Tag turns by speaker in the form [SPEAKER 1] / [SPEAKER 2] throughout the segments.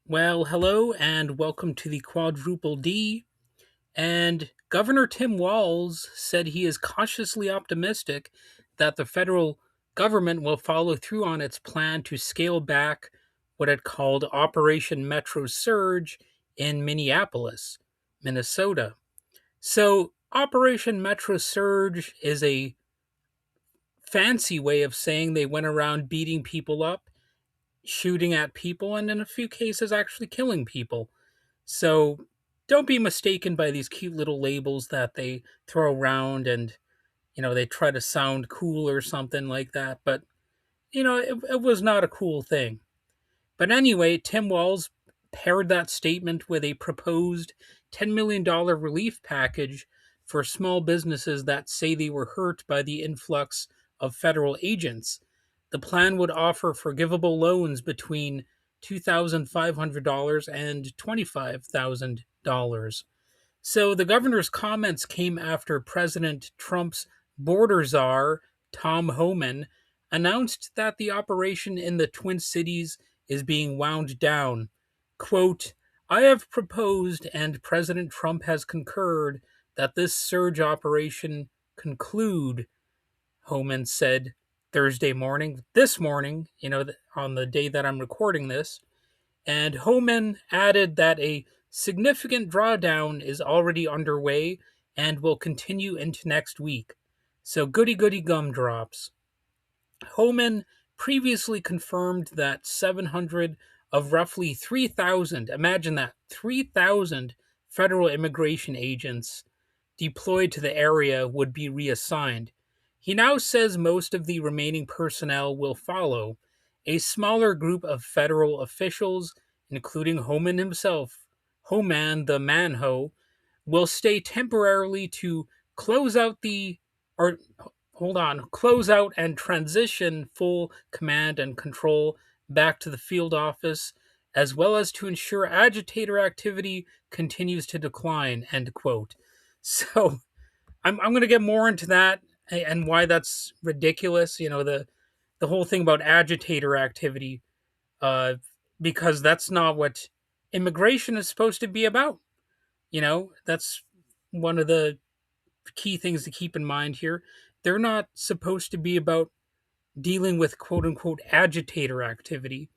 [SPEAKER 1] Well, hello and welcome to the Quadruple D. And Governor Tim Walz said he is cautiously optimistic that the federal government will follow through on its plan to scale back what it called Operation Metro Surge in Minneapolis, Minnesota. So, Operation Metro Surge is a fancy way of saying they went around beating people up, shooting at people, and in a few cases, actually killing people. So don't be mistaken by these cute little labels that they throw around and, they try to sound cool or something like that. But, it was not a cool thing. But anyway, Tim Walz paired that statement with a proposed $10 million relief package for small businesses that say they were hurt by the influx of federal agents. The plan would offer forgivable loans between $2,500 and $25,000. So the governor's comments came after President Trump's border czar, Tom Homan, announced that the operation in the Twin Cities is being wound down. Quote, I have proposed and President Trump has concurred that this surge operation conclude, Homan said this morning, on the day that I'm recording this. And Homan added that a significant drawdown is already underway and will continue into next week. So goody goody gumdrops. Homan previously confirmed that 700 of roughly 3,000, imagine that, 3,000 federal immigration agents deployed to the area would be reassigned. He now says most of the remaining personnel will follow. A smaller group of federal officials, including Homan himself, Homan the Manho, will stay temporarily to close out the or close out and transition full command and control back to the field office, as well as to ensure agitator activity continues to decline, end quote. So I'm going to get more into that and why that's ridiculous. The whole thing about agitator activity, uh, because that's not what immigration is supposed to be about. That's one of the key things to keep in mind here. They're not supposed to be about dealing with quote unquote agitator activity,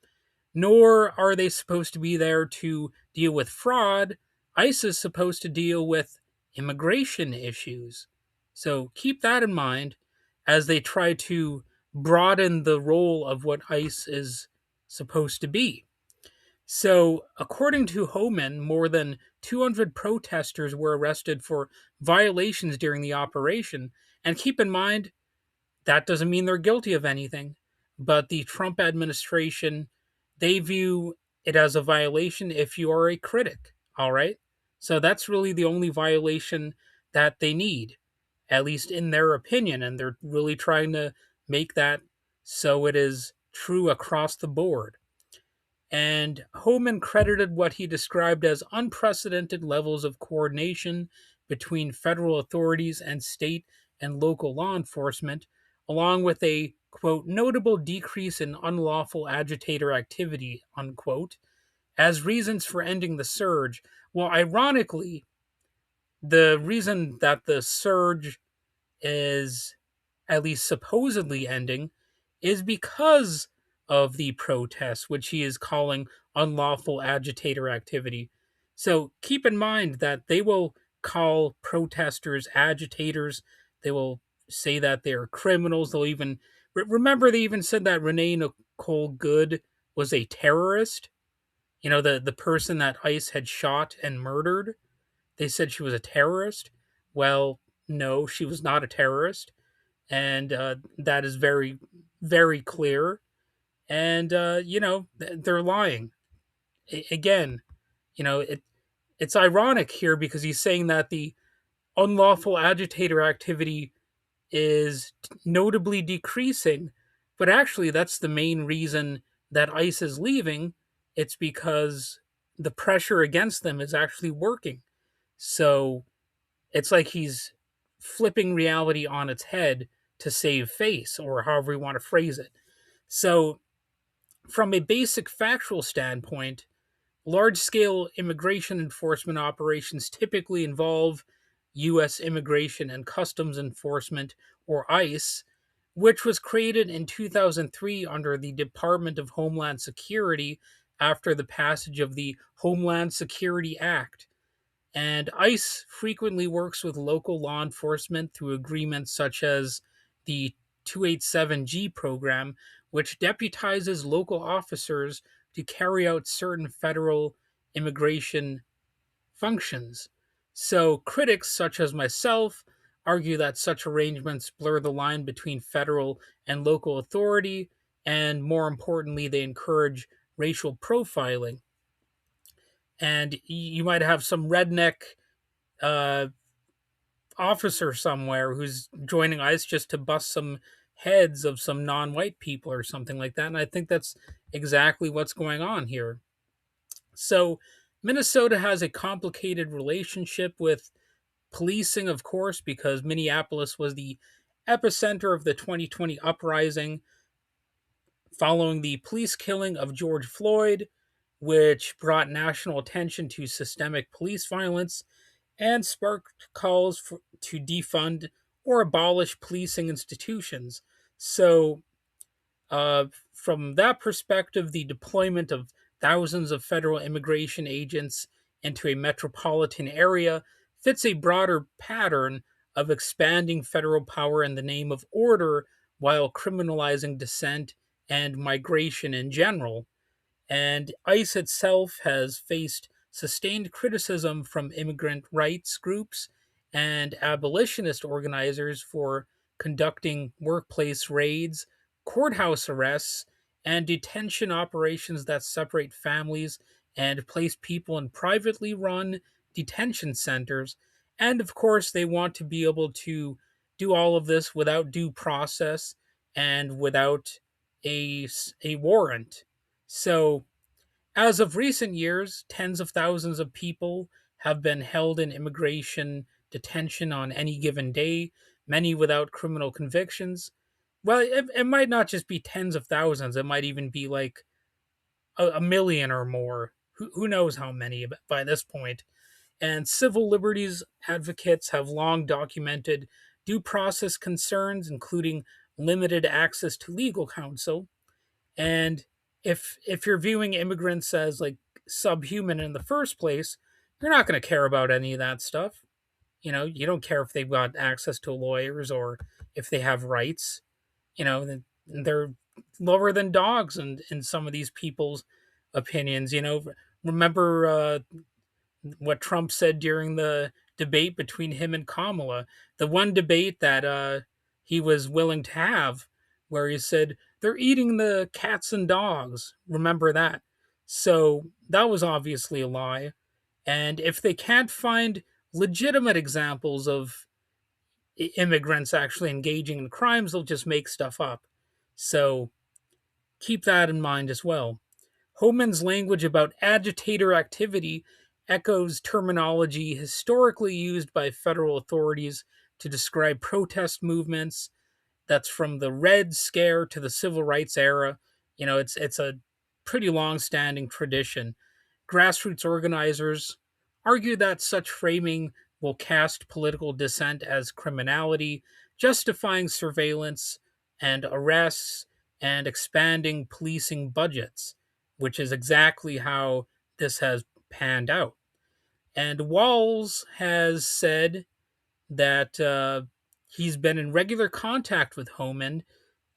[SPEAKER 1] nor are they supposed to be there to deal with fraud. ICE is supposed to deal with immigration issues. So keep that in mind as they try to broaden the role of what ICE is supposed to be. So, according to Homan, more than 200 protesters were arrested for violations during the operation. And keep in mind, that doesn't mean they're guilty of anything. But the Trump administration, they view it as a violation if you are a critic. All right. So that's really the only violation that they need, at least in their opinion. And they're really trying to make that so it is true across the board. And Homan credited what he described as unprecedented levels of coordination between federal authorities and state and local law enforcement, along with a, quote, notable decrease in unlawful agitator activity, unquote, as reasons for ending the surge. Well, ironically, the reason that the surge is at least supposedly ending is because of the protests, which he is calling unlawful agitator activity. So keep in mind that they will call protesters agitators. They will say that they're criminals. They'll even remember they even said that Renee Nicole Good was a terrorist. The person that ICE had shot and murdered. They said she was a terrorist. Well, no, she was not a terrorist, and that is very, very clear. And they're lying. Again, it's ironic here because he's saying that the unlawful agitator activity is notably decreasing, but actually that's the main reason that ICE is leaving. It's because the pressure against them is actually working. So it's like he's flipping reality on its head to save face, or however you want to phrase it. So, from a basic factual standpoint, Large scale immigration enforcement operations typically involve U.S. Immigration and Customs Enforcement, or ICE, which was created in 2003 under the Department of Homeland Security after the passage of the Homeland Security Act. And ICE frequently works with local law enforcement through agreements such as the 287G program, which deputizes local officers to carry out certain federal immigration functions. So, critics such as myself argue that such arrangements blur the line between federal and local authority, and more importantly, they encourage racial profiling. And you might have some redneck uh, officer somewhere who's joining ICE just to bust some heads of some non-white people or something like that. And I think that's exactly what's going on here. So Minnesota has a complicated relationship with policing, of course, because Minneapolis was the epicenter of the 2020 uprising following the police killing of George Floyd, which brought national attention to systemic police violence and sparked calls to defund or abolish policing institutions. So, from that perspective, the deployment of thousands of federal immigration agents into a metropolitan area fits a broader pattern of expanding federal power in the name of order while criminalizing dissent and migration in general. And ICE itself has faced sustained criticism from immigrant rights groups and abolitionist organizers for conducting workplace raids, courthouse arrests, and detention operations that separate families and place people in privately run detention centers. And of course, they want to be able to do all of this without due process and without a warrant. So, as of recent years, tens of thousands of people have been held in immigration detention on any given day, many without criminal convictions. Well, it might not just be tens of thousands, it might even be like a million or more. Who knows how many by this point? And civil liberties advocates have long documented due process concerns, including limited access to legal counsel. And if you're viewing immigrants as like subhuman in the first place, you're not going to care about any of that stuff. You know, you don't care if they've got access to lawyers or if they have rights. You know, they're lower than dogs in some of these people's opinions. You know, remember what Trump said during the debate between him and Kamala, the one debate that he was willing to have, where he said they're eating the cats and dogs. Remember that? So that was obviously a lie. And if they can't find legitimate examples of immigrants actually engaging in crimes, they'll just make stuff up. So keep that in mind as well. Homan's language about agitator activity echoes terminology historically used by federal authorities to describe protest movements. That's from the Red Scare to the Civil Rights era. You know, it's a pretty long-standing tradition. Grassroots organizers argue that such framing will cast political dissent as criminality, justifying surveillance and arrests and expanding policing budgets, which is exactly how this has panned out. And Walls has said that he's been in regular contact with Homan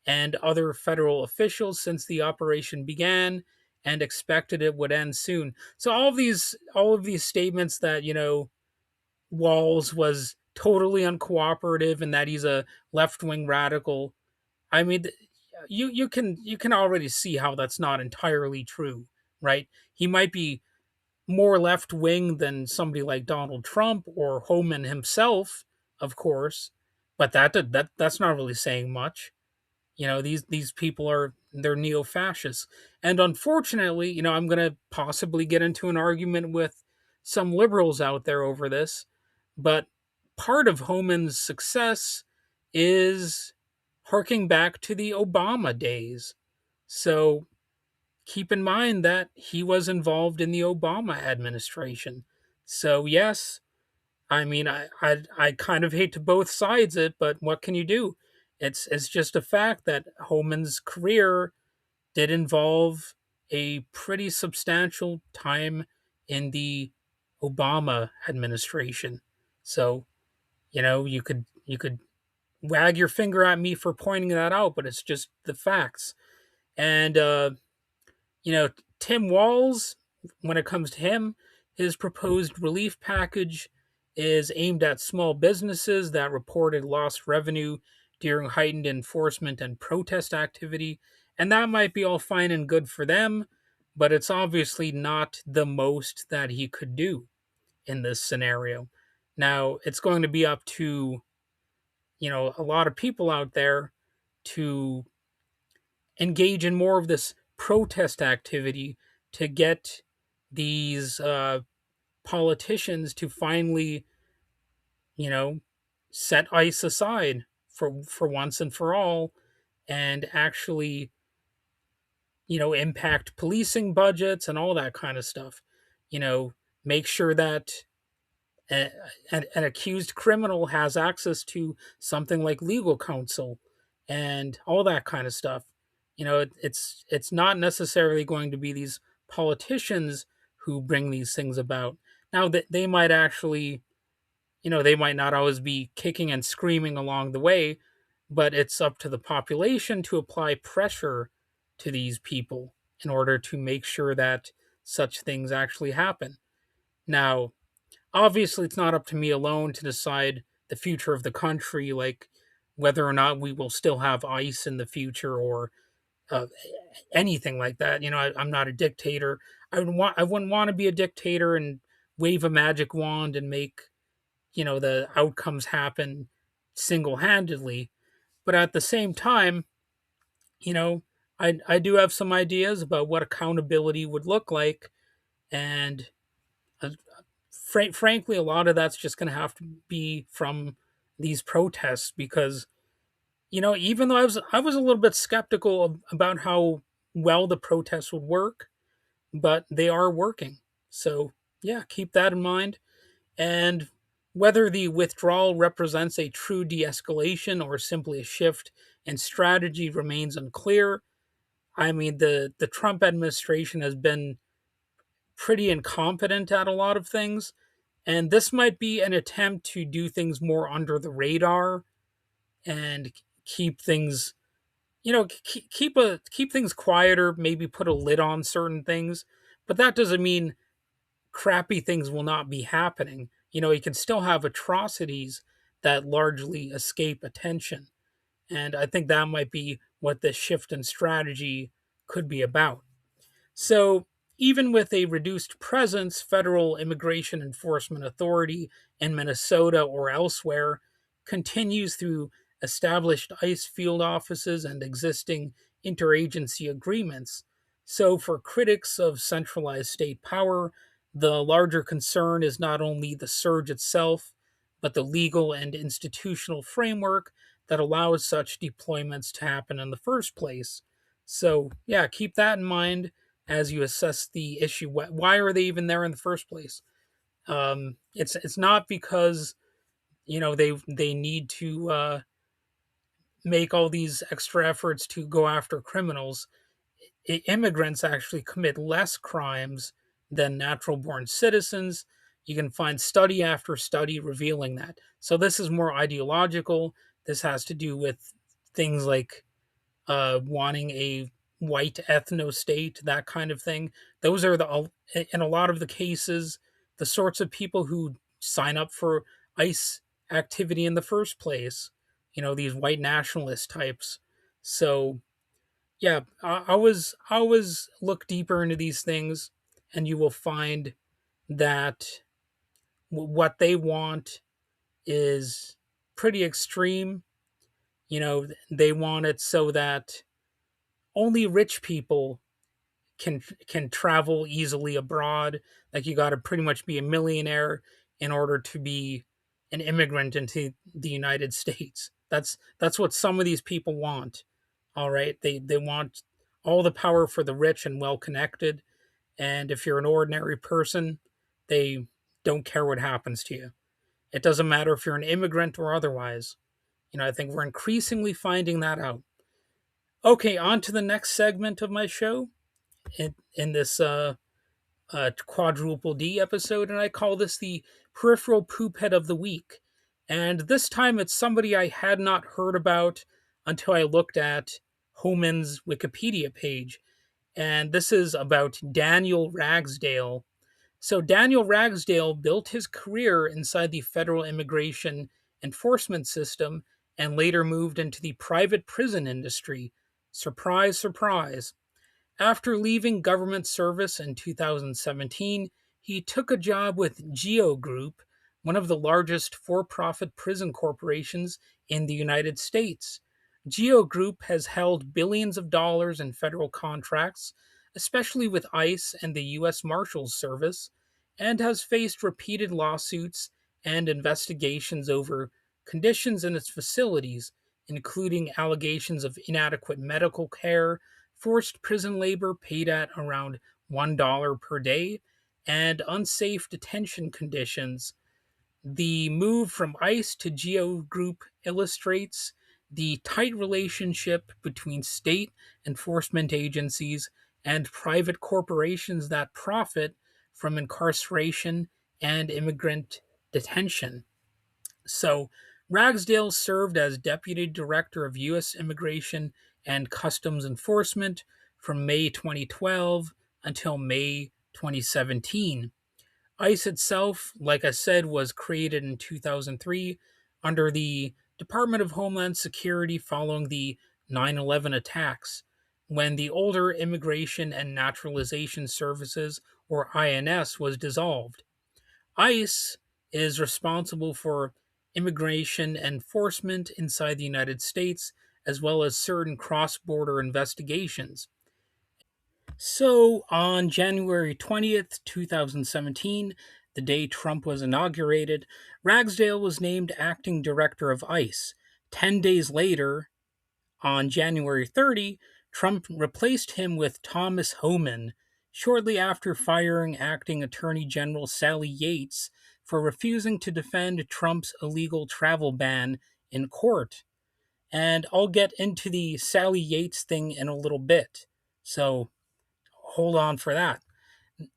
[SPEAKER 1] and other federal officials since the operation began and expected it would end soon. So all of these statements that, you know, Walls was totally uncooperative and that he's a left-wing radical. I mean, you can already see how that's not entirely true, right? He might be more left wing than somebody like Donald Trump or Homan himself, of course, but that's not really saying much. You know, these people they're neo fascists, and unfortunately, you know, I'm going to possibly get into an argument with some liberals out there over this, but part of Homan's success is harking back to the Obama days. So keep in mind that he was involved in the Obama administration. So yes, I mean, I kind of hate to both sides it, but what can you do? It's just a fact that Homan's career did involve a pretty substantial time in the Obama administration. So, you could wag your finger at me for pointing that out, but it's just the facts. And you know, Tim Walz, when it comes to him, his proposed relief package is aimed at small businesses that reported lost revenue during heightened enforcement and protest activity. And that might be all fine and good for them, but it's obviously not the most that he could do in this scenario. Now, it's going to be up to, a lot of people out there to engage in more of this protest activity to get these politicians to finally, you know, set ICE aside for once and for all, and actually, impact policing budgets and all that kind of stuff. You know, make sure that a- an accused criminal has access to something like legal counsel and all that kind of stuff. It's not necessarily going to be these politicians who bring these things about. Now that they might actually, they might not always be kicking and screaming along the way, but it's up to the population to apply pressure to these people in order to make sure that such things actually happen. Now, obviously it's not up to me alone to decide the future of the country, like whether or not we will still have ice in the future or uh, anything like that. I'm not a dictator. I wouldn't want to be a dictator and wave a magic wand and make the outcomes happen single-handedly. But at the same time, you know I do have some ideas about what accountability would look like, and uh, frankly, a lot of that's just going to have to be from these protests because even though I was a little bit skeptical about how well the protests would work, but they are working. So yeah, keep that in mind. And whether the withdrawal represents a true de-escalation or simply a shift in strategy remains unclear. I mean, the Trump administration has been pretty incompetent at a lot of things, and this might be an attempt to do things more under the radar and keep things, keep things quieter, maybe put a lid on certain things. But that doesn't mean crappy things will not be happening. You can still have atrocities that largely escape attention. And I think that might be what this shift in strategy could be about. So, even with a reduced presence, Federal Immigration Enforcement Authority in Minnesota or elsewhere continues through established ICE field offices and existing interagency agreements. So, for critics of centralized state power, the larger concern is not only the surge itself, but the legal and institutional framework that allows such deployments to happen in the first place. So, yeah, keep that in mind as you assess the issue. Why are they even there in the first place? It's not because they need to make all these extra efforts to go after criminals. Immigrants actually commit less crimes than natural born citizens. You can find study after study revealing that. So this is more ideological. This has to do with things like wanting a white ethno state, that kind of thing. Those are in a lot of the cases, the sorts of people who sign up for ICE activity in the first place. These white nationalist types. So yeah, I always look deeper into these things, and you will find that what they want is pretty extreme. They want it so that only rich people can travel easily abroad. Like you got to pretty much be a millionaire in order to be an immigrant into the United States. That's what some of these people want. All right, they want all the power for the rich and well connected. And if you're an ordinary person, they don't care what happens to you. It doesn't matter if you're an immigrant or otherwise. I think we're increasingly finding that out. Okay, on to the next segment of my show in this quadruple D episode, and I call this the peripheral poophead of the week. And this time it's somebody I had not heard about until I looked at Homan's Wikipedia page. And this is about Daniel Ragsdale. So, Daniel Ragsdale built his career inside the federal immigration enforcement system and later moved into the private prison industry. Surprise, surprise. After leaving government service in 2017, he took a job with Geo Group, one of the largest for profit prison corporations in the United States. Geo Group has held billions of dollars in federal contracts, especially with ICE and the U.S. Marshals Service, and has faced repeated lawsuits and investigations over conditions in its facilities, including allegations of inadequate medical care, forced prison labor paid at around $1 per day, and unsafe detention conditions. The move from ICE to Geo Group illustrates the tight relationship between state enforcement agencies and private corporations that profit from incarceration and immigrant detention. So, Ragsdale served as Deputy Director of U.S. Immigration and Customs Enforcement from May 2012 until May 2017. ICE itself, like I said, was created in 2003 under the Department of Homeland Security following the 9/11 attacks, when the older Immigration and Naturalization Services, or INS, was dissolved. ICE is responsible for immigration enforcement inside the United States, as well as certain cross border investigations. So, on January 20th, 2017, the day Trump was inaugurated, Ragsdale was named acting director of ICE. 10 days later, on January 30, Trump replaced him with Thomas Homan, shortly after firing acting Attorney General Sally Yates for refusing to defend Trump's illegal travel ban in court. And I'll get into the Sally Yates thing in a little bit, so hold on for that.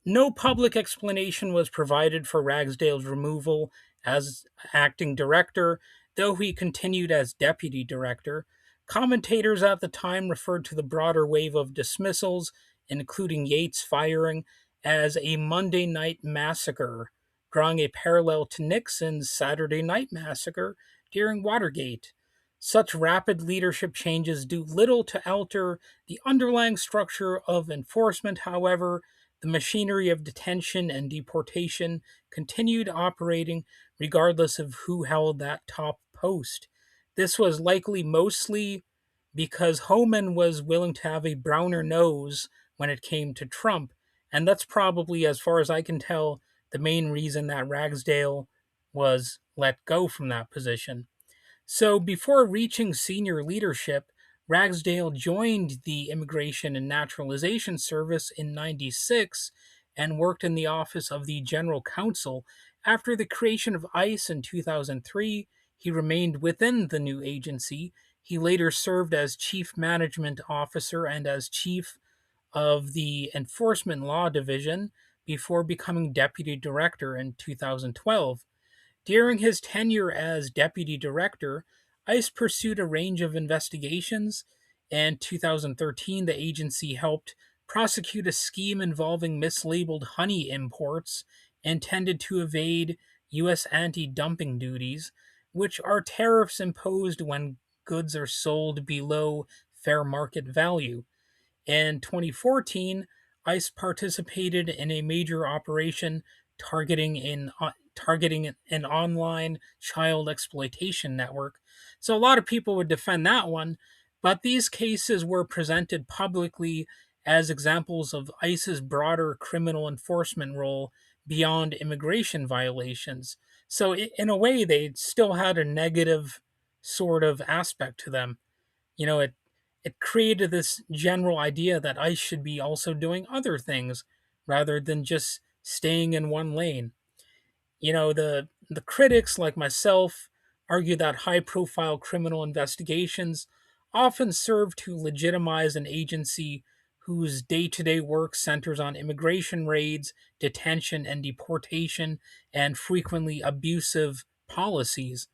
[SPEAKER 1] No public explanation was provided for Ragsdale's removal as acting director, though he continued as deputy director. Commentators at the time referred to the broader wave of dismissals, including Yates' firing, as a Monday night massacre, drawing a parallel to Nixon's Saturday night massacre during Watergate. Such rapid leadership changes do little to alter the underlying structure of enforcement, however. The machinery of detention and deportation continued operating regardless of who held that top post. This was likely mostly because Homan was willing to have a browner nose when it came to Trump, and that's probably, as far as I can tell, the main reason that Ragsdale was let go from that position. So before reaching senior leadership, Ragsdale joined the Immigration and Naturalization Service in '96 and worked in the office of the General Counsel. After the creation of ICE in 2003, he remained within the new agency. He later served as Chief Management Officer and as Chief of the Enforcement Law Division before becoming Deputy Director in 2012. During his tenure as deputy director, ICE pursued a range of investigations. In 2013, the agency helped prosecute a scheme involving mislabeled honey imports intended to evade U.S. anti dumping duties, which are tariffs imposed when goods are sold below fair market value. In 2014, ICE participated in a major operation targeting an online child exploitation network. So a lot of people would defend that one, but these cases were presented publicly as examples of ICE's broader criminal enforcement role beyond immigration violations. So in a way, they still had a negative sort of aspect to them. You know, it created this general idea that ICE should be also doing other things rather than just staying in one lane. The critics like myself argue that high profile criminal investigations often serve to legitimize an agency whose day-to-day work centers on immigration raids, detention and deportation, and frequently abusive policies.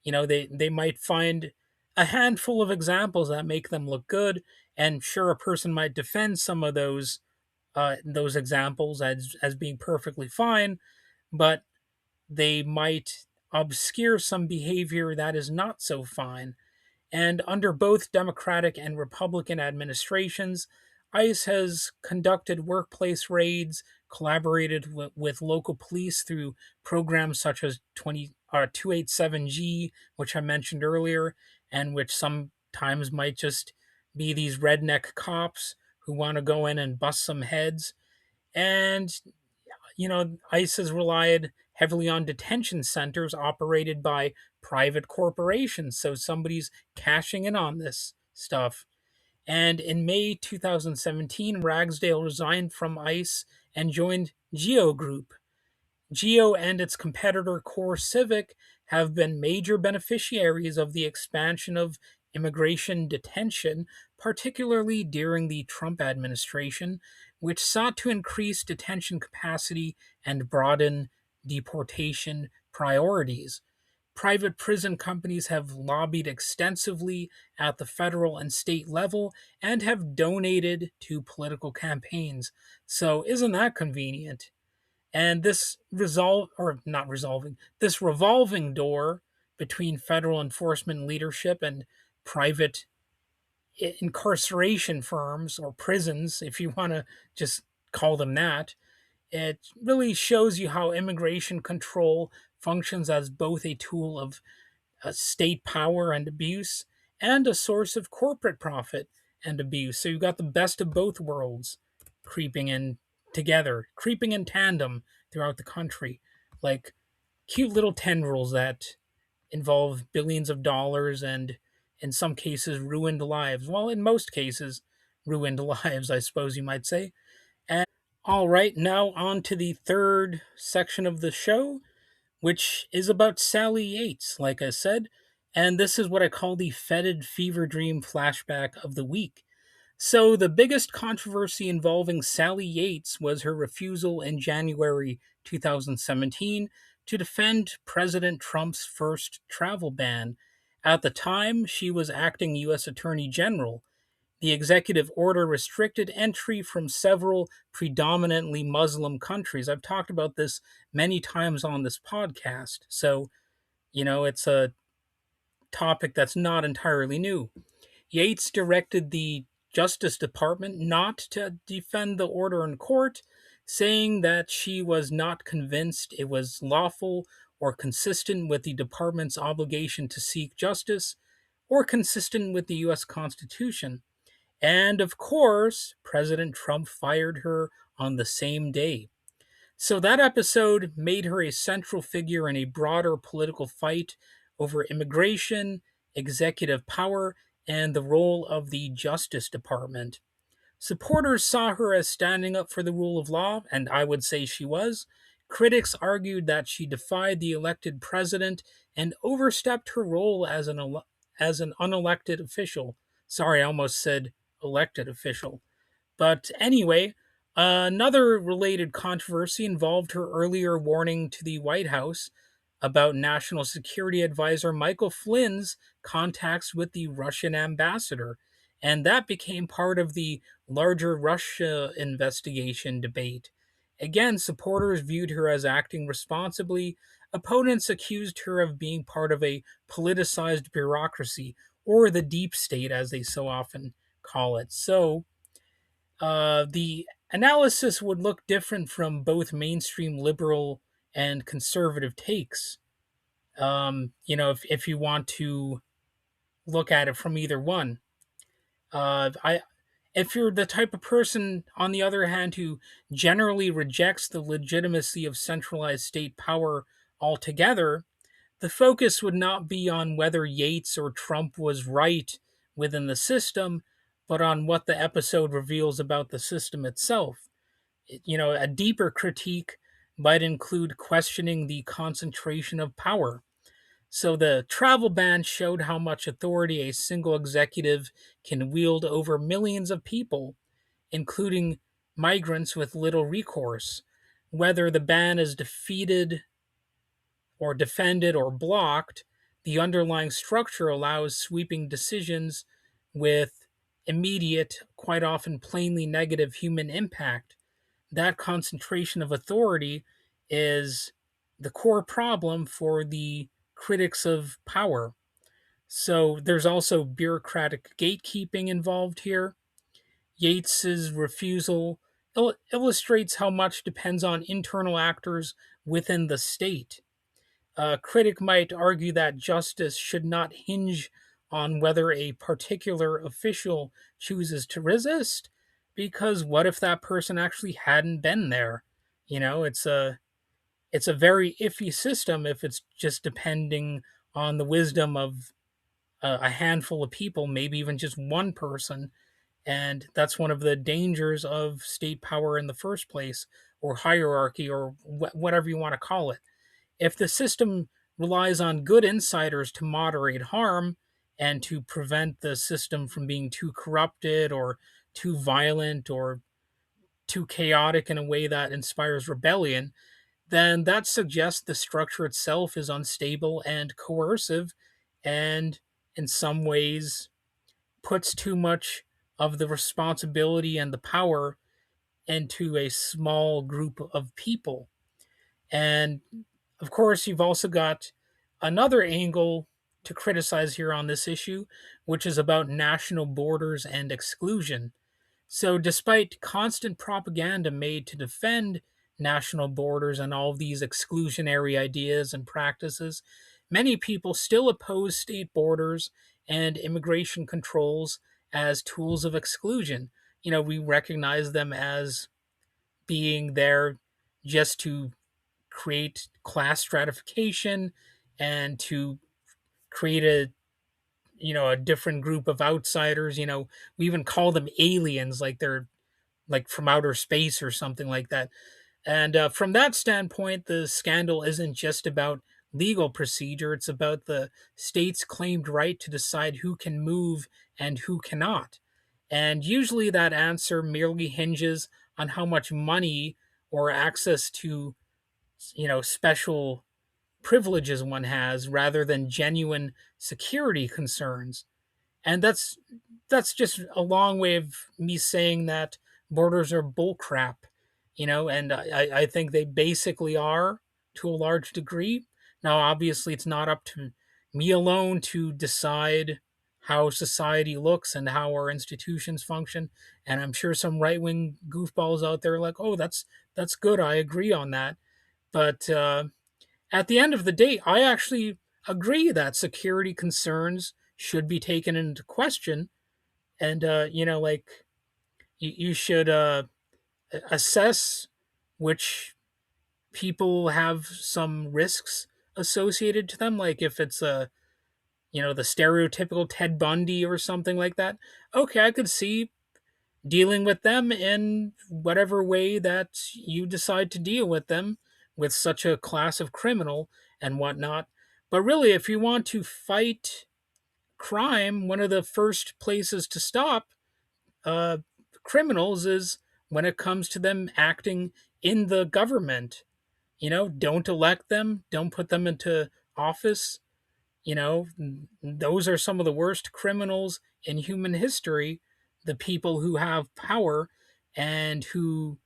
[SPEAKER 1] They might find a handful of examples that make them look good, and sure, a person might defend some of those examples as being perfectly fine, but they might obscure some behavior that is not so fine. And under both Democratic and Republican administrations, ICE has conducted workplace raids, collaborated with local police through programs such as 287G, which I mentioned earlier, and which sometimes might just be these redneck cops who want to go in and bust some heads. And ICE has relied heavily on detention centers operated by private corporations. So somebody's cashing in on this stuff. And in May 2017, Ragsdale resigned from ICE and joined Geo Group. Geo and its competitor Core Civic have been major beneficiaries of the expansion of immigration detention, particularly during the Trump administration, which sought to increase detention capacity and broaden deportation priorities. Private prison companies have lobbied extensively at the federal and state level and have donated to political campaigns. So, isn't that convenient? And this revolving door between federal enforcement leadership and private incarceration firms or prisons, if you want to just call them that, it really shows you how immigration control functions as both a tool of state power and abuse and a source of corporate profit and abuse. So you've got the best of both worlds creeping in together, creeping in tandem throughout the country, like cute little tendrils that involve billions of dollars and, in some cases, ruined lives. Well, in most cases, ruined lives, I suppose you might say. All right, now on to the third section of the show, which is about Sally Yates, like I said. And this is what I call the fetid fever dream flashback of the week. So, the biggest controversy involving Sally Yates was her refusal in January 2017 to defend President Trump's first travel ban. At the time, she was acting U.S. Attorney General. The executive order restricted entry from several predominantly Muslim countries. I've talked about this many times on this podcast, so it's a topic that's not entirely new. Yates directed the Justice Department not to defend the order in court, saying that she was not convinced it was lawful or consistent with the department's obligation to seek justice or consistent with the U.S. Constitution. And of course, President Trump fired her on the same day. So that episode made her a central figure in a broader political fight over immigration, executive power, and the role of the Justice Department. Supporters saw her as standing up for the rule of law, and I would say she was. Critics argued that she defied the elected president and overstepped her role as an unelected official. Sorry, I almost said elected official. But anyway, another related controversy involved her earlier warning to the White House about National Security Advisor Michael Flynn's contacts with the Russian ambassador. And that became part of the larger Russia investigation debate. Again, supporters viewed her as acting responsibly. Opponents accused her of being part of a politicized bureaucracy, or the deep state, as they so often call it. So, the analysis would look different from both mainstream liberal and conservative takes. If you want to look at it from either one. I If you're the type of person, on the other hand, who generally rejects the legitimacy of centralized state power altogether, the focus would not be on whether Yates or Trump was right within the system, but on what the episode reveals about the system itself. A deeper critique might include questioning the concentration of power. So the travel ban showed how much authority a single executive can wield over millions of people, including migrants with little recourse. Whether the ban is defeated or defended or blocked, the underlying structure allows sweeping decisions with immediate, quite often plainly negative human impact. That concentration of authority is the core problem for the critics of power. So there's also bureaucratic gatekeeping involved here. Yates's refusal illustrates how much depends on internal actors within the state. A critic might argue that justice should not hinge on whether a particular official chooses to resist, because what if that person actually hadn't been there? It's a very iffy system if it's just depending on the wisdom of a handful of people, maybe even just one person, and that's one of the dangers of state power in the first place, or hierarchy, or whatever you want to call it. If the system relies on good insiders to moderate harm and to prevent the system from being too corrupted or too violent or too chaotic in a way that inspires rebellion, then that suggests the structure itself is unstable and coercive, and in some ways puts too much of the responsibility and the power into a small group of people. And of course, you've also got another angle to criticize here on this issue, which is about national borders and exclusion. So, despite constant propaganda made to defend national borders and all of these exclusionary ideas and practices, many people still oppose state borders and immigration controls as tools of exclusion. We recognize them as being there just to create class stratification and to create a different group of outsiders. We even call them aliens, like they're like from outer space or something like that. And from that standpoint, the scandal isn't just about legal procedure, it's about the state's claimed right to decide who can move and who cannot. And usually that answer merely hinges on how much money or access to special privileges one has, rather than genuine security concerns. And that's just a long way of me saying that borders are bullcrap, and I think they basically are, to a large degree. Now, obviously, it's not up to me alone to decide how society looks and how our institutions function. And I'm sure some right wing goofballs out there are like, oh, that's good. I agree on that. But at the end of the day, I actually agree that security concerns should be taken into question, and like you should assess which people have some risks associated to them. Like if it's the stereotypical Ted Bundy or something like that. Okay, I could see dealing with them in whatever way that you decide to deal with them, with such a class of criminal and whatnot. But really, if you want to fight crime, one of the first places to stop uh, criminals is when it comes to them acting in the government. Don't elect them, don't put them into office. Those are some of the worst criminals in human history, the people who have power and who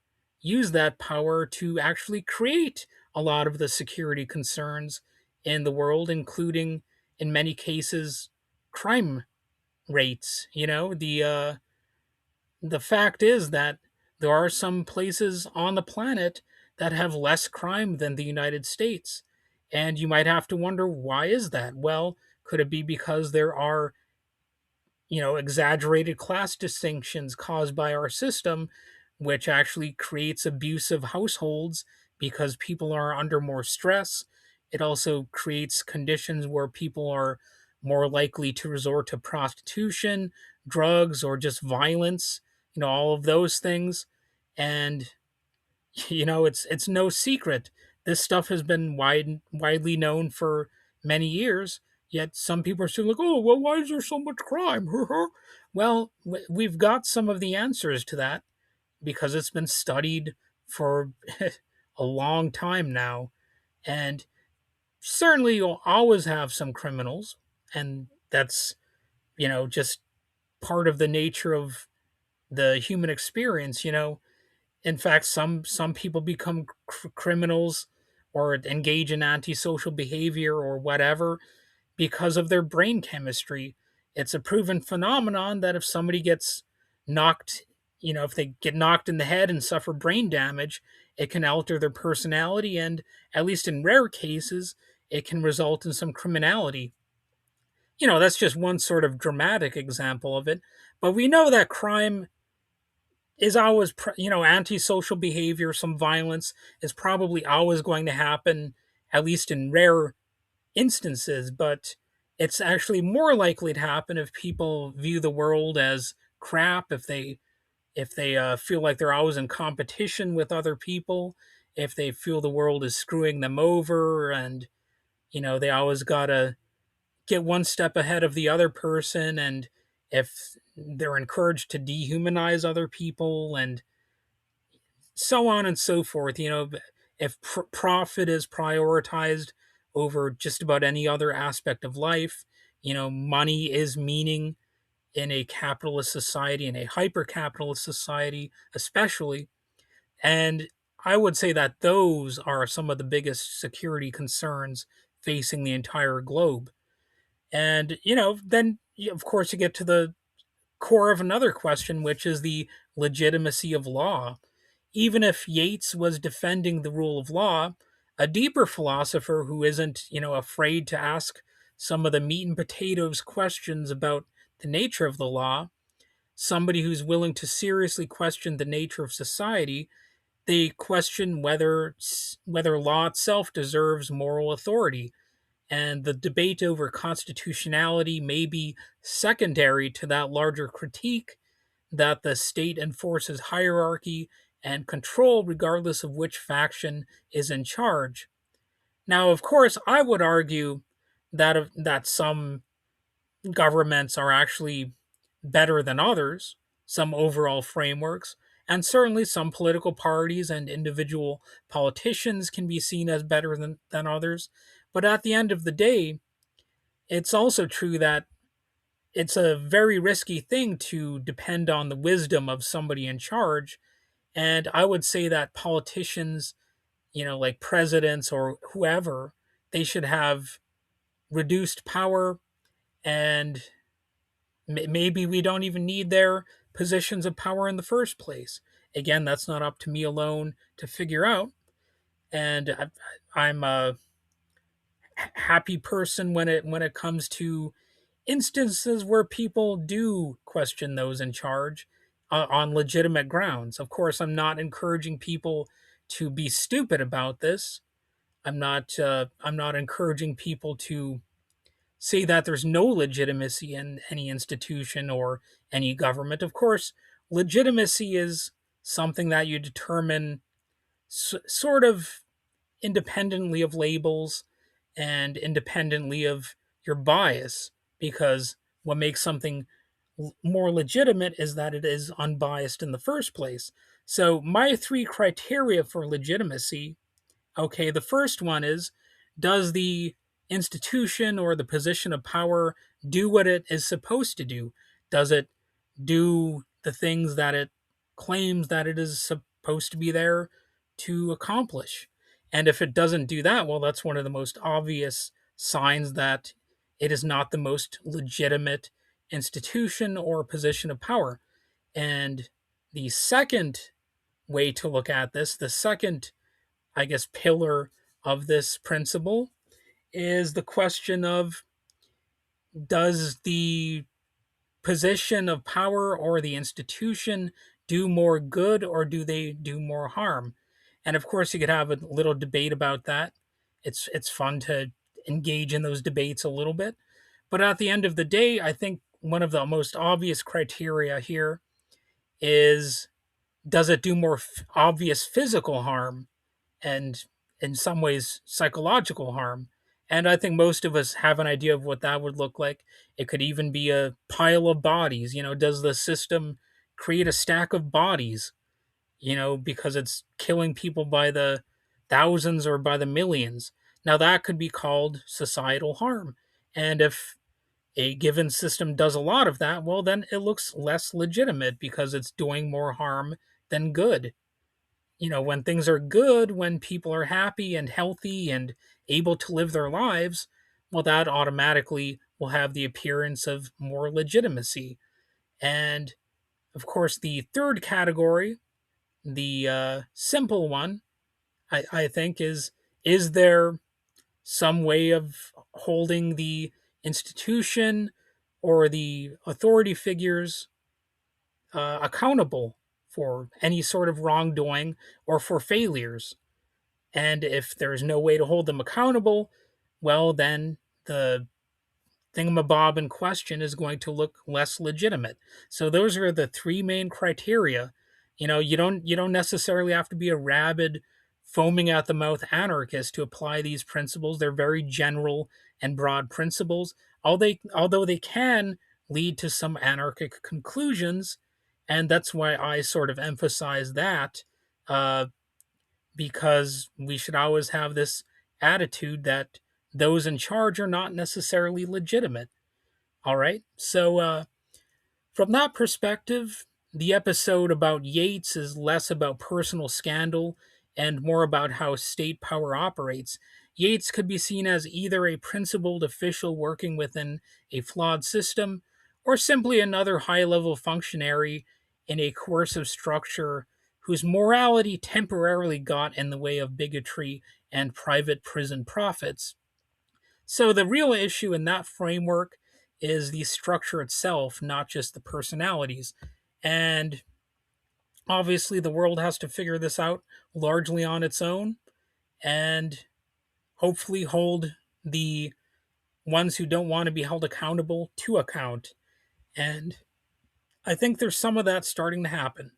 [SPEAKER 1] use that power to actually create a lot of the security concerns in the world, including, in many cases, crime rates. The fact is that there are some places on the planet that have less crime than the United States. And you might have to wonder, why is that? Well, could it be because there are, exaggerated class distinctions caused by our system, which actually creates abusive households because people are under more stress? It also creates conditions where people are more likely to resort to prostitution, drugs, or just violence, all of those things. And it's no secret. This stuff has been widely known for many years. Yet some people are still like, "Oh, well, why is there so much crime?" Well, we've got some of the answers to that because it's been studied for a long time now, and certainly you'll always have some criminals, and that's just part of the nature of the human experience. In fact, some people become criminals or engage in antisocial behavior or whatever because of their brain chemistry. It's a proven phenomenon that if somebody gets knocked, if they get knocked in the head and suffer brain damage, it can alter their personality, and at least in rare cases, it can result in some criminality. That's just one sort of dramatic example of it. But we know that crime is always, antisocial behavior, some violence is probably always going to happen, at least in rare instances. But it's actually more likely to happen if people view the world as crap, if they feel like they're always in competition with other people, if they feel the world is screwing them over, and they always gotta get one step ahead of the other person, and if they're encouraged to dehumanize other people, and so on and so forth. If profit is prioritized over just about any other aspect of life, money is meaning in a capitalist society, in a hyper capitalist society, especially. And I would say that those are some of the biggest security concerns facing the entire globe. And, then of course you get to the core of another question, which is the legitimacy of law. Even if Yeats was defending the rule of law, a deeper philosopher who isn't, afraid to ask some of the meat and potatoes questions about the nature of the law, somebody who's willing to seriously question the nature of society, they question whether law itself deserves moral authority. And the debate over constitutionality may be secondary to that larger critique that the state enforces hierarchy and control regardless of which faction is in charge. Now, of course, I would argue that some governments are actually better than others, some overall frameworks, and certainly some political parties and individual politicians can be seen as better than others. But at the end of the day, it's also true that it's a very risky thing to depend on the wisdom of somebody in charge. And I would say that politicians, like presidents or whoever, they should have reduced power, and maybe we don't even need their positions of power in the first place. Again, that's not up to me alone to figure out. And I'm a happy person when it comes to instances where people do question those in charge on legitimate grounds. Of course, I'm not encouraging people to be stupid about this. I'm not encouraging people to say that there's no legitimacy in any institution or any government. Of course, legitimacy is something that you determine sort of independently of labels and independently of your bias, because what makes something more legitimate is that it is unbiased in the first place. So, my three criteria for legitimacy, okay, the first one is, does the institution or the position of power do what it is supposed to do? Does it do the things that it claims that it is supposed to be there to accomplish? And if it doesn't do that, well, that's one of the most obvious signs that it is not the most legitimate institution or position of power. And the second way to look at this, the second, I guess, pillar of this principle is the question of, does the position of power or the institution do more good or do they do more harm? And of course, you could have a little debate about that. It's fun to engage in those debates a little bit. But at the end of the day, I think one of the most obvious criteria here is, does it do more obvious physical harm and in some ways psychological harm? And I think most of us have an idea of what that would look like. It could even be a pile of bodies. Does the system create a stack of bodies, because it's killing people by the thousands or by the millions? Now, that could be called societal harm. And if a given system does a lot of that, well, then it looks less legitimate because it's doing more harm than good. When things are good, when people are happy and healthy and able to live their lives, well, that automatically will have the appearance of more legitimacy. And of course, the third category, the simple one, I think, is there some way of holding the institution or the authority figures accountable for any sort of wrongdoing or for failures? And if there's no way to hold them accountable, well, then the thingamabob in question is going to look less legitimate. So those are the three main criteria. You don't necessarily have to be a rabid, foaming at the mouth anarchist to apply these principles. They're very general and broad principles. Although they can lead to some anarchic conclusions, and that's why I sort of emphasize that, uh, because we should always have this attitude that those in charge are not necessarily legitimate. All right. So, from that perspective, the episode about Yates is less about personal scandal and more about how state power operates. Yates could be seen as either a principled official working within a flawed system or simply another high level functionary in a coercive structure whose morality temporarily got in the way of bigotry and private prison profits. So the real issue in that framework is the structure itself, not just the personalities. And obviously, the world has to figure this out largely on its own and hopefully hold the ones who don't want to be held accountable to account. And I think there's some of that starting to happen.